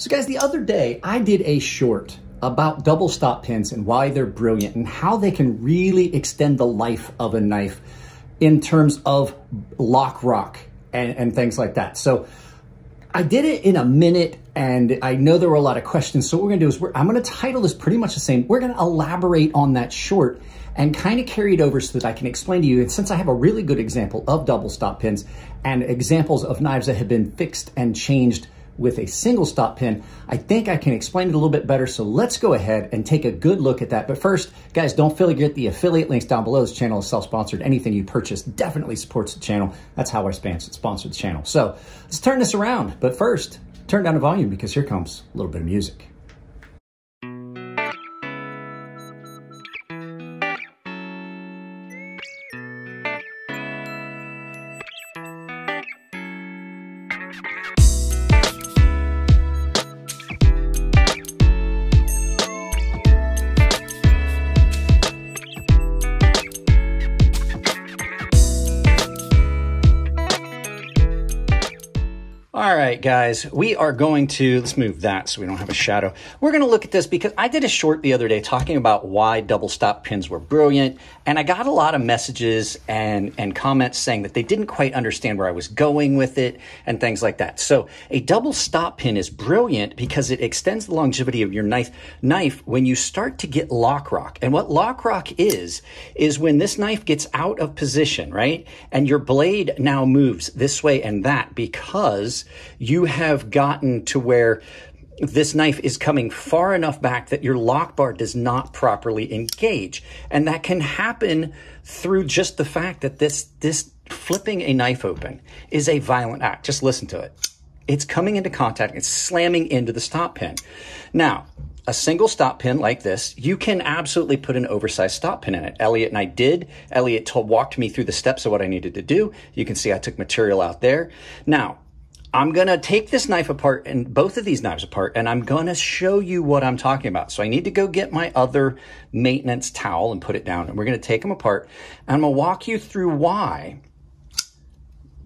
So guys, the other day I did a short about double stop pins and why they're brilliant and how they can really extend the life of a knife in terms of lock rock and things like that. So I did it in a minute and I know there were a lot of questions. So what we're gonna do is I'm gonna title this pretty much the same. We're gonna elaborate on that short and kind of carry it over so that I can explain to you. And since I have a really good example of double stop pins and examples of knives that have been fixed and changed with a single stop pin, I think I can explain it a little bit better. So let's go ahead and take a good look at that. But first, guys, don't forget the affiliate links down below. This channel is self-sponsored. Anything you purchase definitely supports the channel. That's how I sponsor the channel. So let's turn this around. But first, turn down the volume because here comes a little bit of music. All right, guys, we are going to, let's move that so we don't have a shadow. We're going to look at this because I did a short the other day talking about why double stop pins were brilliant. And I got a lot of messages and comments saying that they didn't quite understand where I was going with it and things like that. So a double stop pin is brilliant because it extends the longevity of your knife when you start to get lock rock. And what lock rock is when this knife gets out of position, right? And your blade now moves this way and that because you have gotten to where this knife is coming far enough back that your lock bar does not properly engage. And that can happen through just the fact that this flipping a knife open is a violent act. Just listen to it. It's coming into contact, it's slamming into the stop pin. Now, a single stop pin like this, you can absolutely put an oversized stop pin in it. Elliot and I did. Elliot walked me through the steps of what I needed to do. You can see I took material out there. Now, I'm going to take this knife apart and both of these knives apart, and I'm going to show you what I'm talking about. So I need to go get my other maintenance towel and put it down, and we're going to take them apart. And I'm going to walk you through what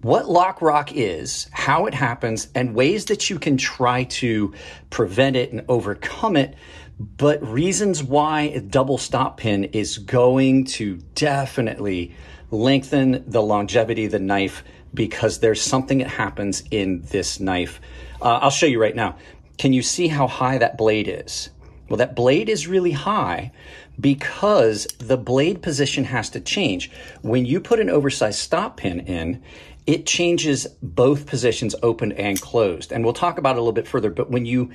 lock rock is, how it happens, and ways that you can try to prevent it and overcome it, but reasons why a double stop pin is going to definitely lengthen the longevity of the knife because there's something that happens in this knife. I'll show you right now. Can you see how high that blade is? Well, that blade is really high because the blade position has to change. When you put an oversized stop pin in, it changes both positions, open and closed. And we'll talk about it a little bit further, but when you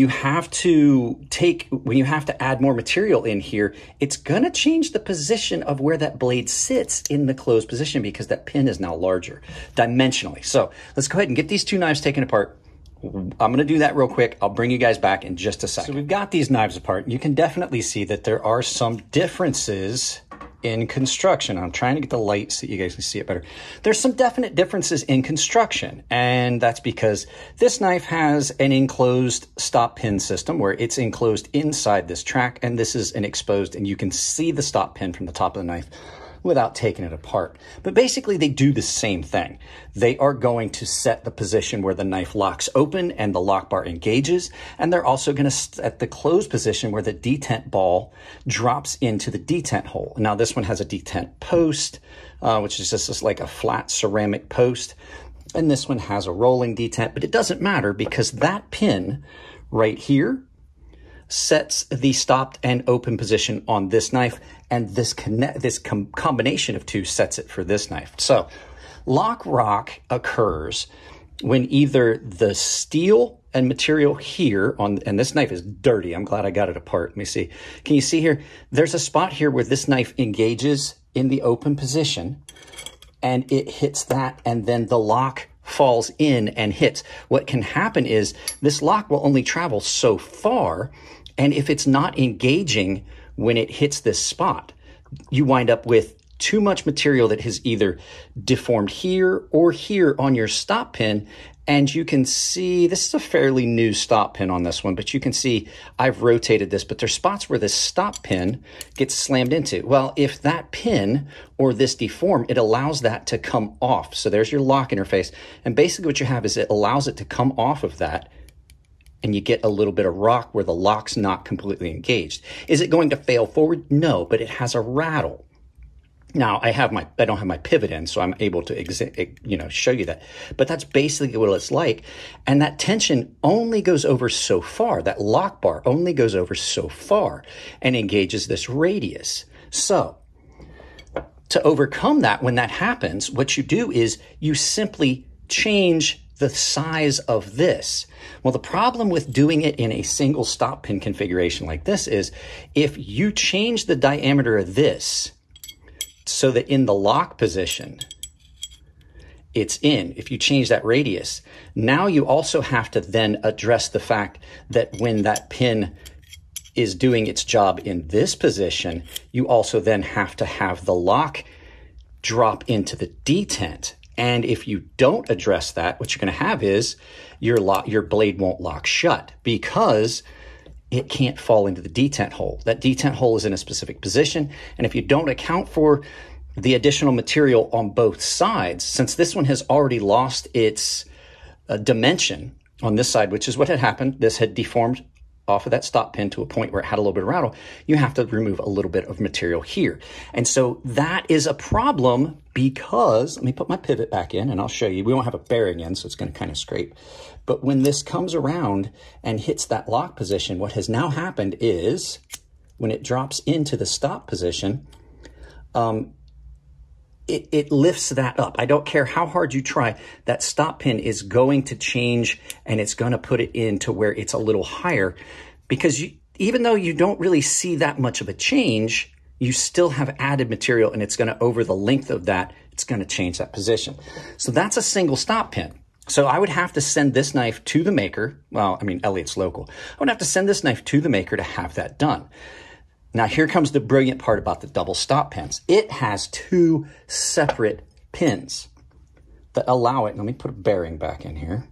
have to add more material in here, it's gonna change the position of where that blade sits in the closed position because that pin is now larger dimensionally. So let's go ahead and get these two knives taken apart. I'm gonna do that real quick. I'll bring you guys back in just a second. So we've got these knives apart. You can definitely see that there are some differences in construction. I'm trying to get the light so you guys can see it better. There's some definite differences in construction, and that's because this knife has an enclosed stop pin system where it's enclosed inside this track, and this is an exposed, and you can see the stop pin from the top of the knife without taking it apart. But basically they do the same thing. They are going to set the position where the knife locks open and the lock bar engages, and they're also going to set the closed position where the detent ball drops into the detent hole. Now this one has a detent post, which is just like a flat ceramic post, and this one has a rolling detent, but it doesn't matter because that pin right here sets the stopped and open position on this knife, and this combination of two sets it for this knife. So lock rock occurs when either the steel and material here and this knife is dirty. I'm glad I got it apart. Let me see. Can you see here? There's a spot here where this knife engages in the open position and it hits that, and then the lock falls in and hits. What can happen is this lock will only travel so far, and if it's not engaging when it hits this spot, you wind up with too much material that has either deformed here or here on your stop pin. And you can see, this is a fairly new stop pin on this one, but you can see I've rotated this, but there's spots where this stop pin gets slammed into. Well, if that pin or this deform, it allows that to come off. So there's your lock interface. And basically what you have is it allows it to come off of that and you get a little bit of rock where the lock's not completely engaged. Is it going to fail forward? No, but it has a rattle. Now I don't have my pivot in, so I'm able to show you that. But that's basically what it's like. And that tension only goes over so far. That lock bar only goes over so far and engages this radius. So to overcome that, when that happens, what you do is you simply change the size of this. Well, the problem with doing it in a single stop pin configuration like this is if you change the diameter of this so that in the lock position it's in, if you change that radius, now you also have to then address the fact that when that pin is doing its job in this position, you also then have to have the lock drop into the detent. And if you don't address that, what you're going to have is your blade won't lock shut because it can't fall into the detent hole. That detent hole is in a specific position. And if you don't account for the additional material on both sides, since this one has already lost its dimension on this side, which is what had happened, this had deformed off of that stop pin to a point where it had a little bit of rattle, you have to remove a little bit of material here. And so that is a problem because, let me put my pivot back in and I'll show you. We won't have a bearing in, so it's going to kind of scrape. But when this comes around and hits that lock position, what has now happened is when it drops into the stop position, it lifts that up. I don't care how hard you try, that stop pin is going to change and it's going to put it into where it's a little higher because even though you don't really see that much of a change, you still have added material and it's going to, over the length of that, it's going to change that position. So that's a single stop pin. So I would have to send this knife to the maker. Well, I mean, Elliott's local. I would have to send this knife to the maker to have that done. Now, here comes the brilliant part about the double stop pins. It has two separate pins that allow it. Let me put a bearing back in here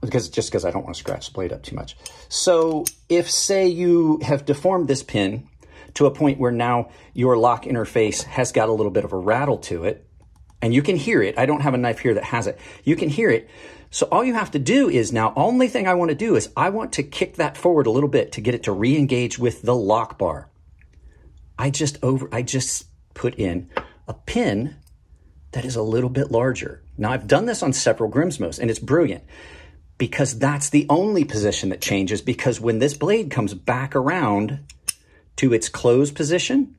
because I don't want to scratch the blade up too much. So if, say, you have deformed this pin to a point where now your lock interface has got a little bit of a rattle to it, and you can hear it. I don't have a knife here that has it. You can hear it. So all you have to do is now, only thing I want to do is I want to kick that forward a little bit to get it to re-engage with the lock bar. I just put in a pin that is a little bit larger. Now I've done this on several Grimsmos and it's brilliant because that's the only position that changes, because when this blade comes back around to its closed position,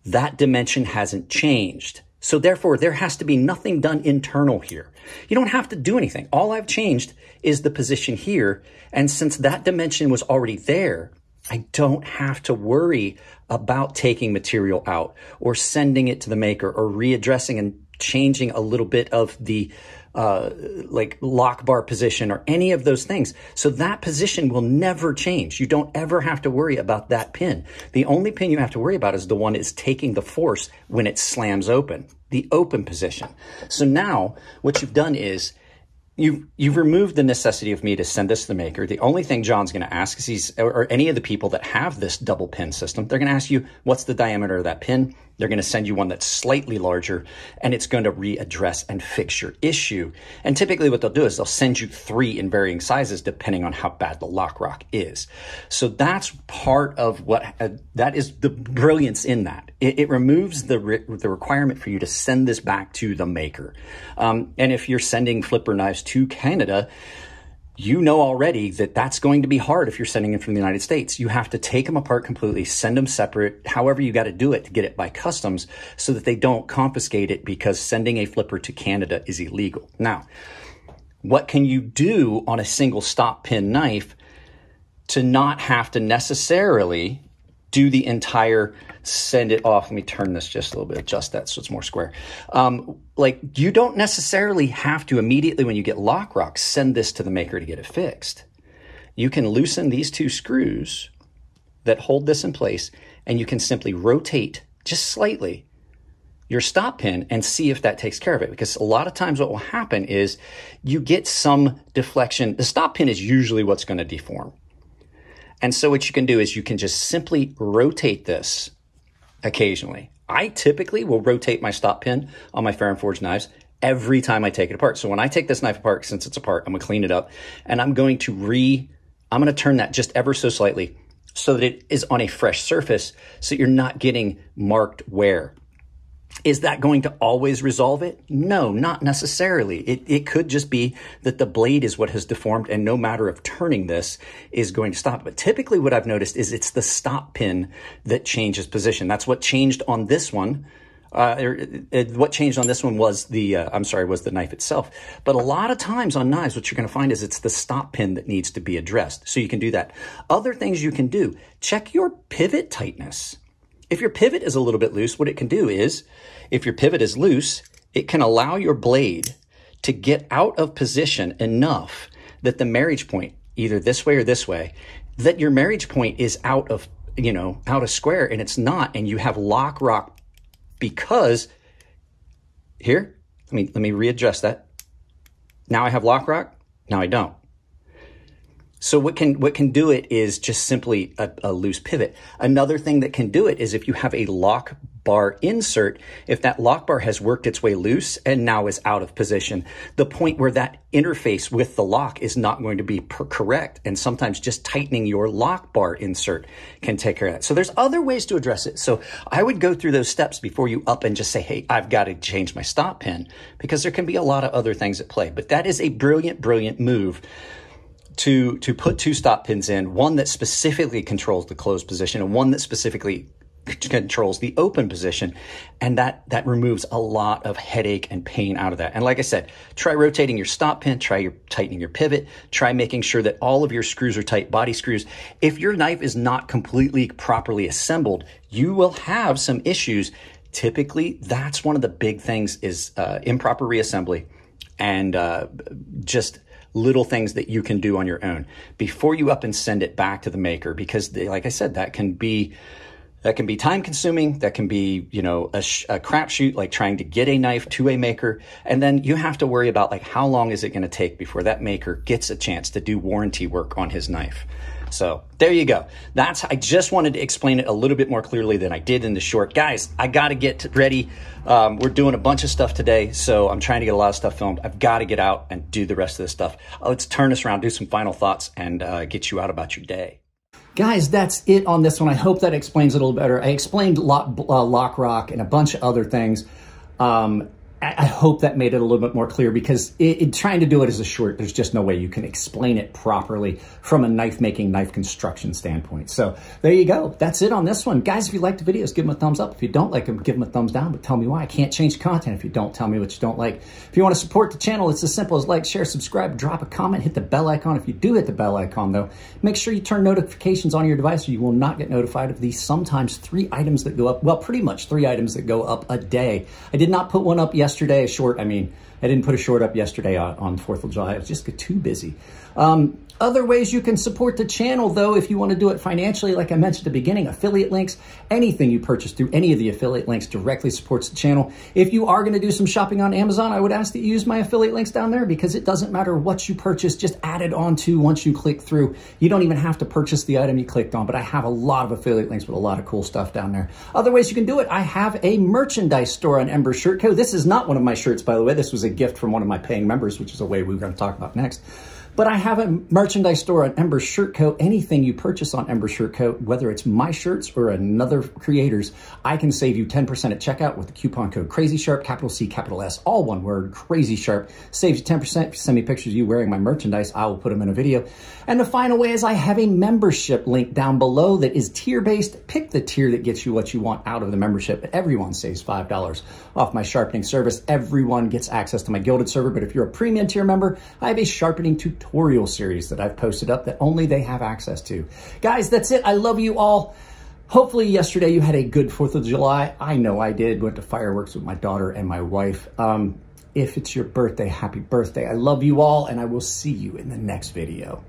that dimension hasn't changed. So therefore, there has to be nothing done internal here. You don't have to do anything. All I've changed is the position here. And since that dimension was already there, I don't have to worry about taking material out or sending it to the maker or readdressing and changing a little bit of the like lock bar position or any of those things. So that position will never change. You don't ever have to worry about that pin. The only pin you have to worry about is the one that's taking the force when it slams open, the open position. So now what you've done is you've removed the necessity of me to send this to the maker. The only thing John's going to ask is or any of the people that have this double pin system, they're going to ask you, what's the diameter of that pin? They're going to send you one that's slightly larger, and it's going to readdress and fix your issue. And typically what they'll do is they'll send you 3 in varying sizes depending on how bad the lock rock is. So that's part of what, that is the brilliance in that. It removes the requirement for you to send this back to the maker. And if you're sending flipper knives to Canada, you know already that that's going to be hard if you're sending them from the United States. You have to take them apart completely, send them separate, however you got to do it to get it by customs so that they don't confiscate it, because sending a flipper to Canada is illegal. Now, what can you do on a single stop pin knife to not have to necessarily do the entire send it off? Let me turn this just a little bit, adjust that so it's more square. Like, you don't necessarily have to immediately when you get lock rock send this to the maker to get it fixed. You can loosen these 2 screws that hold this in place, and you can simply rotate just slightly your stop pin and see if that takes care of it. Because a lot of times what will happen is you get some deflection. The stop pin is usually what's going to deform. And so what you can do is you can just simply rotate this occasionally. I typically will rotate my stop pin on my Ferrum Forge knives every time I take it apart. So when I take this knife apart, since it's apart, I'm gonna clean it up, and I'm going to turn that just ever so slightly so that it is on a fresh surface, so you're not getting marked wear. Is that going to always resolve it? No, not necessarily. It could just be that the blade is what has deformed, and no matter of turning this is going to stop. But typically what I've noticed is it's the stop pin that changes position. That's what changed on this one. What changed on this one was was the knife itself. But a lot of times on knives, what you're going to find is it's the stop pin that needs to be addressed. So you can do that. Other things you can do, check your pivot tightness. If your pivot is a little bit loose, what it can do is, if your pivot is loose, it can allow your blade to get out of position enough that the marriage point, either this way or this way, that your marriage point is out of square, and it's not, and you have lock rock, because here, let me readjust that. Now I have lock rock, now I don't. So what can do it is just simply a loose pivot. Another thing that can do it is if you have a lock bar insert, if that lock bar has worked its way loose and now is out of position, the point where that interface with the lock is not going to be correct. And sometimes just tightening your lock bar insert can take care of that. So there's other ways to address it. So I would go through those steps before you up and just say, hey, I've got to change my stop pin, because there can be a lot of other things at play. But that is a brilliant, brilliant move to put two stop pins in, one that specifically controls the closed position and one that specifically controls the open position. And that removes a lot of headache and pain out of that. And like I said, try rotating your stop pin, try tightening your pivot, try making sure that all of your screws are tight, body screws. If your knife is not completely properly assembled, you will have some issues. Typically, that's one of the big things is improper reassembly and just little things that you can do on your own before you up and send it back to the maker, because like I said, that can be time consuming. That can be, a crapshoot, like trying to get a knife to a maker. And then you have to worry about like, how long is it going to take before that maker gets a chance to do warranty work on his knife? So there you go. I just wanted to explain it a little bit more clearly than I did in the short. Guys, I got to get ready. We're doing a bunch of stuff today, so I'm trying to get a lot of stuff filmed. I've got to get out and do the rest of this stuff. Let's turn this around, do some final thoughts, and get you out about your day. Guys, that's it on this one. I hope that explains it a little better. I explained lock rock and a bunch of other things. I hope that made it a little bit more clear, because trying to do it as a short, there's just no way you can explain it properly from a knife making, knife construction standpoint. So there you go. That's it on this one. Guys, if you like the videos, give them a thumbs up. If you don't like them, give them a thumbs down, but tell me why. I can't change the content if you don't tell me what you don't like. If you want to support the channel, it's as simple as like, share, subscribe, drop a comment, hit the bell icon. If you do hit the bell icon though, make sure you turn notifications on your device, or you will not get notified of these sometimes 3 items that go up. Well, pretty much 3 items that go up a day. I did not put one up yesterday, a short. I didn't put a short up yesterday on 4th of July. I was just too busy. Other ways you can support the channel, though, if you want to do it financially, like I mentioned at the beginning, affiliate links, anything you purchase through any of the affiliate links directly supports the channel. If you are going to do some shopping on Amazon, I would ask that you use my affiliate links down there, because it doesn't matter what you purchase, just add it on to once you click through. You don't even have to purchase the item you clicked on, but I have a lot of affiliate links with a lot of cool stuff down there. Other ways you can do it, I have a merchandise store on Ember Shirt Co. This is not one of my shirts, by the way. This was a gift from one of my paying members, which is a way we're going to talk about next. But I have a merchandise store on Ember Shirt Co. Anything you purchase on Ember Shirt Co., whether it's my shirts or another creator's, I can save you 10% at checkout with the coupon code CrazySharp, capital C, capital S, all one word, CrazySharp. Saves you 10%. If you send me pictures of you wearing my merchandise, I will put them in a video. And the final way is I have a membership link down below that is tier-based. Pick the tier that gets you what you want out of the membership. Everyone saves $5 off my sharpening service. Everyone gets access to my gilded server, but if you're a premium tier member, I have a sharpening tutorial series that I've posted up that only they have access to. Guys, that's it. I love you all. Hopefully yesterday you had a good 4th of July. I know I did. Went to fireworks with my daughter and my wife. If it's your birthday, happy birthday. I love you all, and I will see you in the next video.